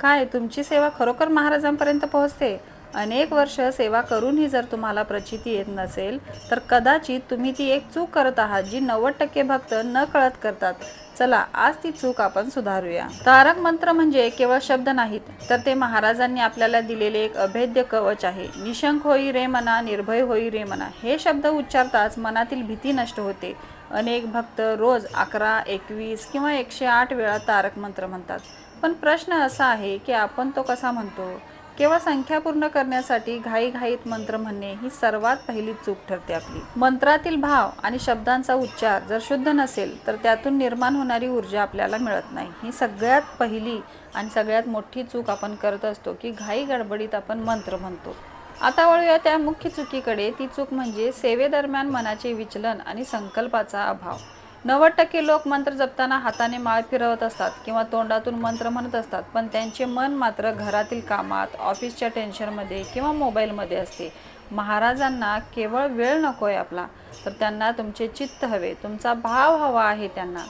काय तुमची सेवा खरोखर महाराजांपर्यंत पोहोचते? अनेक वर्ष सेवा करूनही जर तुम्हाला प्रचिती येत नसेल तर कदाचित तुम्ही ती एक चूक करत आहात जी 90% भक्त न कळत करतात. चला आज ती चूक आपण सुधारूया. तारक मंत्र म्हणजे केवळ शब्द नाहीत, तर ते महाराजांनी आपल्याला दिलेले एक अभेद्य कवच आहे. निशंक होई रे मना, निर्भय होई रे मना, हे शब्द उच्चारताच मनातील भीती नष्ट होते. अनेक भक्त रोज 11, 21 किंवा 108 वेळा तारक मंत्र म्हणतात. पण प्रश्न असा आहे की आपण तो कसा म्हणतो? केवळ संख्या पूर्ण करण्यासाठी घाईघाईत मंत्र म्हणणे ही सर्वात पहिली चूक ठरते आपली. मंत्रातील भाव आणि शब्दांचा उच्चार जर शुद्ध नसेल तर त्यातून निर्माण होणारी ऊर्जा आपल्याला मिळत नाही. ही सगळ्यात पहिली आणि सगळ्यात मोठी चूक आपण करत असतो की घाई गडबडीत आपण मंत्र म्हणतो. आता वळूया त्या मुख्य चुकीकडे. ती चूक म्हणजे सेवेदरम्यान मनाचे विचलन आणि संकल्पाचा अभाव. 90% लोक मंत्र जपताना हाताने माळ फिरवत असतात किंवा तोंडातून मंत्र म्हणत असतात, पण त्यांचे मन मात्र घरातील कामात, ऑफिसच्या टेन्शनमध्ये किंवा मोबाईलमध्ये असते. महाराजांना केवळ वेळ नको आहे आपला, तर त्यांना तुमचे चित्त हवे, तुमचा भाव हवा आहे त्यांना.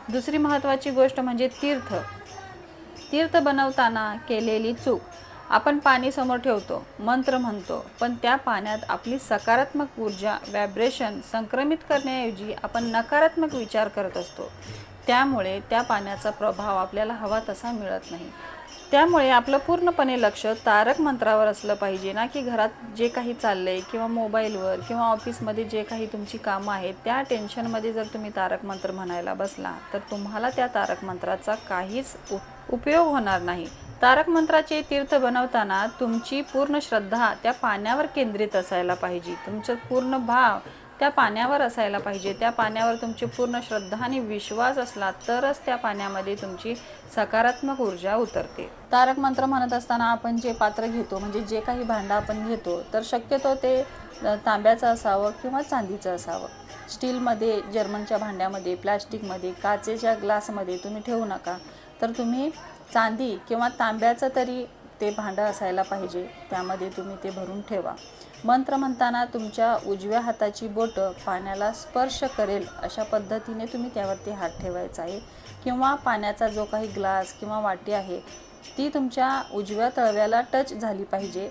दुसरी महत्त्वाची गोष्ट म्हणजे तीर्थ. तीर्थ बनवताना केलेली चूक. आपण पाणी समोर ठेवतो, मंत्र म्हणतो, पण त्या पाण्यात आपली सकारात्मक ऊर्जा, व्हायब्रेशन संक्रमित करण्याऐवजी आपण नकारात्मक विचार करत असतो. त्यामुळे त्या पाण्याचा प्रभाव आपल्याला हवा तसा मिळत नाही. त्यामुळे आपलं पूर्णपणे लक्ष तारक मंत्रावर असलं पाहिजे ना, की घरात जे काही चाललंय किंवा मोबाईलवर किंवा ऑफिसमध्ये जे काही तुमची कामं आहेत त्या टेन्शनमध्ये जर तुम्ही तारक मंत्र म्हणायला बसला तर तुम्हाला त्या तारक मंत्राचा काहीच उपयोग होणार नाही. तारक मंत्राचे तीर्थ बनवताना तुमची पूर्ण श्रद्धा त्या पाण्यावर केंद्रित असायला पाहिजे. तुमचं पूर्ण भाव त्या पाण्यावर असायला पाहिजे. त्या पाण्यावर तुमची पूर्ण श्रद्धा आणि विश्वास असला तरच त्या पाण्यामध्ये तुमची सकारात्मक ऊर्जा उतरते. तारक मंत्र म्हणत असताना आपण जे पात्र घेतो, म्हणजे जे काही भांडं आपण घेतो, तर शक्यतो ते तांब्याचं असावं किंवा चांदीचं असावं. स्टीलमध्ये, जर्मनच्या भांड्यामध्ये, प्लॅस्टिकमध्ये, काचेच्या ग्लासमध्ये तुम्ही ठेवू नका. तर तुम्ही चांदी किंवा तांब्याचं तरी ते भांडं असायला पाहिजे, त्यामध्ये तुम्ही ते भरून ठेवा. मंत्र म्हणताना तुमच्या उजव्या हाताची बोटं पाण्याला स्पर्श करेल अशा पद्धतीने तुम्ही त्यावरती हात ठेवायचा आहे, किंवा पाण्याचा जो काही ग्लास किंवा वाटी आहे ती तुमच्या उजव्या तळव्याला टच झाली पाहिजे.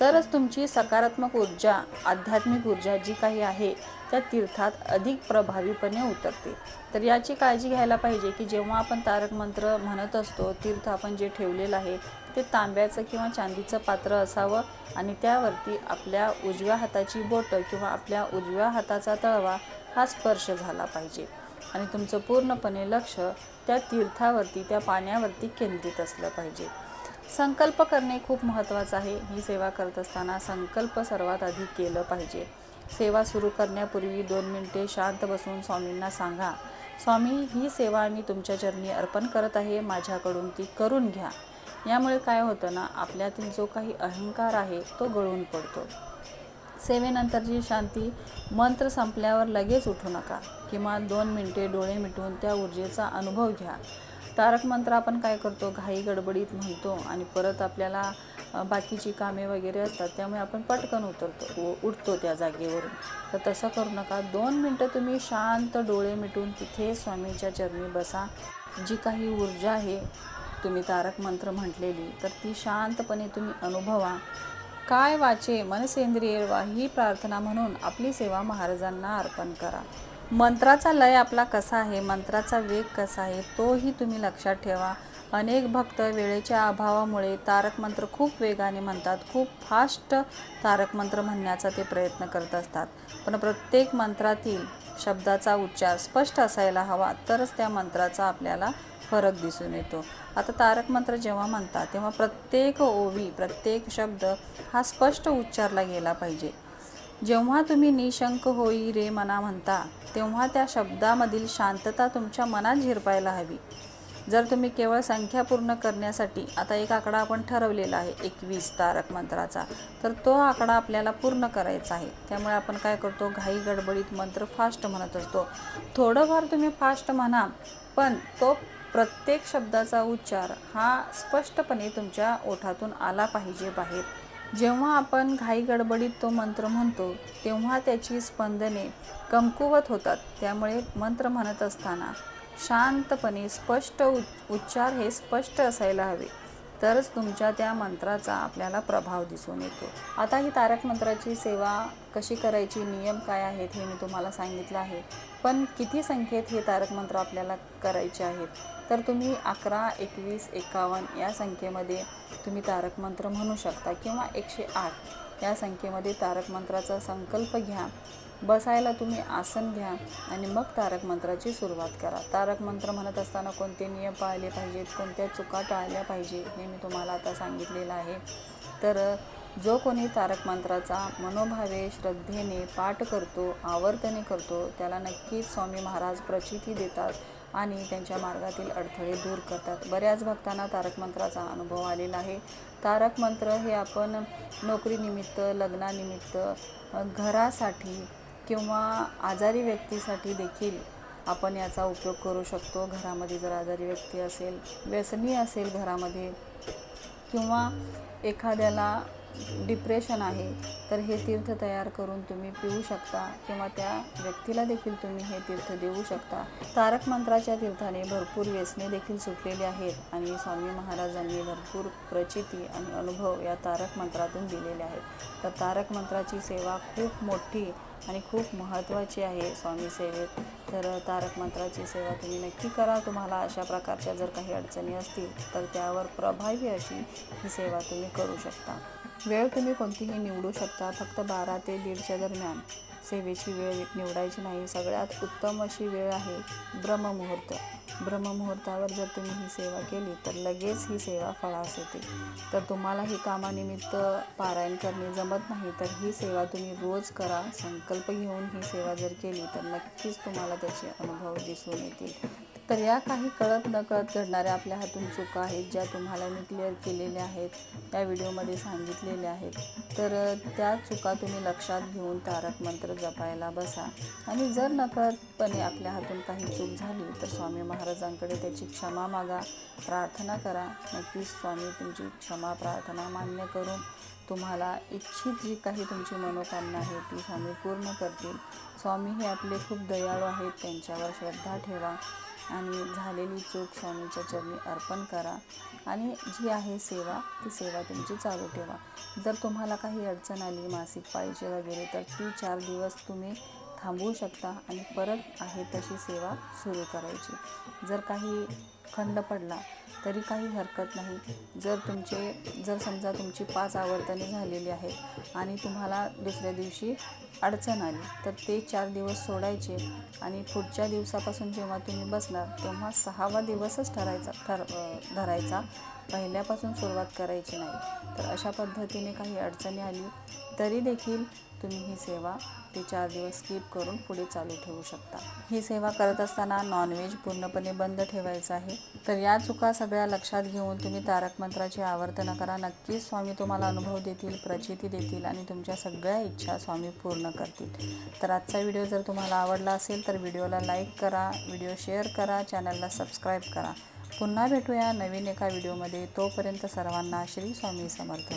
तरच तुमची सकारात्मक ऊर्जा, आध्यात्मिक ऊर्जा जी काही आहे त्या तीर्थात अधिक प्रभावीपणे उतरते. तर याची काळजी घ्यायला पाहिजे की जेव्हा आपण तारक मंत्र म्हणत असतो, तीर्थ आपण जे ठेवलेलं आहे ते तांब्याचं किंवा चांदीचं पात्र असावं आणि त्यावरती आपल्या उजव्या हाताची बोटं किंवा आपल्या उजव्या हाताचा तळवा हा स्पर्श झाला पाहिजे आणि तुमचं पूर्णपणे लक्ष त्या तीर्थावरती, त्या पाण्यावरती केंद्रित असलं पाहिजे. संकल्प करणे खूप महत्त्वाचं आहे. ही सेवा करत असताना संकल्प सर्वात आधी केलं पाहिजे. सेवा सुरू करण्यापूर्वी 2 मिनिटे शांत बसून स्वामींना सांगा, स्वामी, ही सेवा मी तुमच्या चरणी अर्पण करत आहे, माझ्याकडून ती करून घ्या. यामुळे काय होतं ना, आपल्यातील जो काही अहंकार आहे तो गळून पडतो. सेवेनंतरची शांती. मंत्र संपल्यावर लगेच उठू नका. किमान 2 मिनिटे डोळे मिटून त्या ऊर्जेचा अनुभव घ्या. तारक मंत्र आपण काय करतो, घाई गडबडीत म्हणतो आणि परत आपल्याला बाकीची कामे वगैरे असतात, त्यामुळे आपण पटकन उठतो त्या जागेवरून. तर तसं करू नका. 2 मिनटं तुम्ही शांत डोळे मिटून तिथे स्वामींच्या चरणी बसा. जी काही ऊर्जा आहे तुम्ही तारक मंत्र म्हटलेली, तर ती शांतपणे तुम्ही अनुभवा. काय वाचे मनसेंद्रिय वा ही प्रार्थना म्हणून आपली सेवा महाराजांना अर्पण करा. मंत्राचा लय आपला कसा आहे, मंत्राचा वेग कसा आहे, तोही तुम्ही लक्षात ठेवा. अनेक भक्त वेळेच्या अभावामुळे तारक मंत्र खूप वेगाने म्हणतात, खूप फास्ट तारक मंत्र म्हणण्याचा ते प्रयत्न करत असतात. पण प्रत्येक मंत्रातील शब्दाचा उच्चार स्पष्ट असायला हवा, तरच त्या मंत्राचा आपल्याला फरक दिसून येतो. आता तारक मंत्र जेव्हा म्हणतात तेव्हा प्रत्येक ओवी, प्रत्येक शब्द हा स्पष्ट उच्चारला गेला पाहिजे. जेव्हा तुम्ही निशंक होई रे मना म्हणता तेव्हा त्या शब्दामधील शांतता तुमच्या मनात झिरपायला हवी. जर तुम्ही केवळ संख्या पूर्ण करण्यासाठी, आता एक आकडा आपण ठरवलेला आहे 21 तारक मंत्राचा, तर तो आकडा आपल्याला पूर्ण करायचा आहे. त्यामुळे आपण काय करतो, घाई गडबडीत मंत्र फास्ट म्हणत असतो. थोडंफार तुम्ही फास्ट म्हणा, पण तो प्रत्येक शब्दाचा उच्चार हा स्पष्टपणे तुमच्या ओठातून आला पाहिजे बाहेर. जेव्हा आपण घाई गडबडीत तो मंत्र म्हणतो तेव्हा त्याची स्पंदने कमकुवत होतात. त्यामुळे मंत्र म्हणत असताना शांतपणे स्पष्ट उच्चार हे स्पष्ट असायला हवे. तरच तुमच्या त्या मंत्राचा आपल्याला प्रभाव दिसून येतो. आता ही तारक मंत्राची सेवा कशी करायची, नियम काय आहेत हे मी तुम्हाला सांगितलं आहे. पण किती संख्येत हे तारक मंत्र आपल्याला करायचे आहेत, तर तुम्ही 11, 21, 51 या संख्येमध्ये तुम्ही तारक मंत्र म्हणू शकता किंवा 108 या संख्येमध्ये तारक मंत्राचा संकल्प घ्या. बसायला तुम्ही आसन घ्या आणि मग तारक मंत्राची सुरुवात करा. तारक मंत्र म्हणत असताना कोणते नियम पाळले पाहिजेत, कोणत्या चुका टाळल्या पाहिजे हे मी तुम्हाला आता सांगितलेलं आहे. तर जो कोणी तारक मंत्राचा मनोभावे श्रद्धेने पाठ करतो, आवर्तने करतो, त्याला नक्कीच स्वामी महाराज प्रचिती देतात आणि त्यांच्या मार्गातील अडथळे दूर करतात. बऱ्याच भक्तांना तारक मंत्राचा अनुभव आलेला आहे. तारक मंत्र हे आपण नोकरीनिमित्त, लग्नानिमित्त, घरासाठी किंवा आजारी व्यक्तीसाठी देखील आपण याचा उपयोग करू शकतो. घरामध्ये जर आजारी व्यक्ती असेल, व्यसनी असेल घरामध्ये, किंवा एखाद्याला डिप्रेशन आहे, तर हे तीर्थ तयार करून तुम्ही पिऊ शकता किंवा त्या व्यक्तीला देखील तुम्ही हे तीर्थ देऊ शकता. तारक मंत्राच्या तीर्थाने भरपूर व्यसने देखील सुटलेली आहेत आणि स्वामी महाराजांनी भरपूर प्रचिती आणि अनुभव या तारक मंत्रातून दिलेले आहेत. तर तारक मंत्राची सेवा खूप मोठी आणि खूप महत्त्वाची आहे स्वामी सेवेत. तर तारक मंत्राची सेवा तुम्ही नक्की करा. तुम्हाला अशा प्रकारच्या जर काही अडचणी असतील तर त्यावर प्रभावी अशी ही सेवा तुम्ही करू शकता. वेळ तुम्ही कोणतीही निवडू शकता. फक्त 12 ते 1:30च्या दरम्यान सेवेची वेळ निवडायची नाही. सगळ्यात उत्तम अशी वेळ आहे ब्रह्ममुहूर्त. ब्रह्ममुहूर्तावर जर तुम्ही ही सेवा केली तर लगेच ही सेवा फळास येते. तर तुम्हाला ही कामानिमित्त पारायण करणे जमत नाही तर ही सेवा तुम्ही रोज करा. संकल्प घेऊन ही सेवा जर केली तर नक्कीच तुम्हाला त्याचे अनुभव दिसून येतील. तर या काही कळत नकळत घडणाऱ्या आपल्या हातून चुका आहेत, ज्या तुम्हाला मी क्लिअर केलेल्या आहेत, त्या व्हिडिओमध्ये सांगितलेल्या आहेत. तर त्या चुका तुम्ही लक्षात घेऊन तारक मंत्र जपायला बसा आणि जर नकळतपणे आपल्या हातून काही चूक झाली तर स्वामी महाराजांकडे त्याची क्षमा मागा, प्रार्थना करा. नक्कीच स्वामी तुमची क्षमा प्रार्थना मान्य करून तुम्हाला इच्छित जी काही तुमची मनोकामना आहे ती स्वामी पूर्ण करतील. स्वामी हे आपले खूप दयाळू आहेत. त्यांच्यावर श्रद्धा ठेवा आणि झालेली चूक स्वामीच्या चरणी अर्पण करा आणि जी आहे सेवा, ती सेवा तुमची चालू ठेवा. जर तुम्हाला काही अडचण आली मासिक पाळीची वगैरे तर ती 4 दिवस तुम्ही थांबवू शकता आणि परत आहे तशी सेवा सुरू करायची. जर काही खंड पडला तरी काही हरकत नाही. जर समजा तुमची 5 आवर्तने झालेली आहेत आणि तुम्हाला दुसऱ्या दिवशी अडचण आली तर ते 4 दिवस सोडायचे आणि पुढच्या दिवसापासून जेव्हा तुम्ही बसणार तेव्हा 6वा दिवसच धरायचा. पहिल्यापासून सुरुवात करायची नाही. तर अशा पद्धतीने काही अडचणी आली तरी देखील तुम्ही ही सेवा ते 4 दिवस स्किप करून पुढे चालू ठेवू शकता. ही सेवा करत असताना नॉनव्हेज पूर्णपणे बंद ठेवायचं आहे. तर या चुका सगळ्या लक्षात घेऊन तुम्ही तारक मंत्राची आवर्तन करा. नक्कीच स्वामी तुम्हाला अनुभव देतील, प्रचिती देतील आणि तुमच्या सगळ्या इच्छा स्वामी पूर्ण करतील. तर आजचा व्हिडिओ जर तुम्हाला आवडला असेल तर व्हिडिओला लाईक करा, व्हिडिओ शेअर करा, चॅनलला सबस्क्राईब करा. पुन्हा भेटूया नवीन एका व्हिडिओमध्ये. तोपर्यंत सर्वांना श्री स्वामी समर्थ.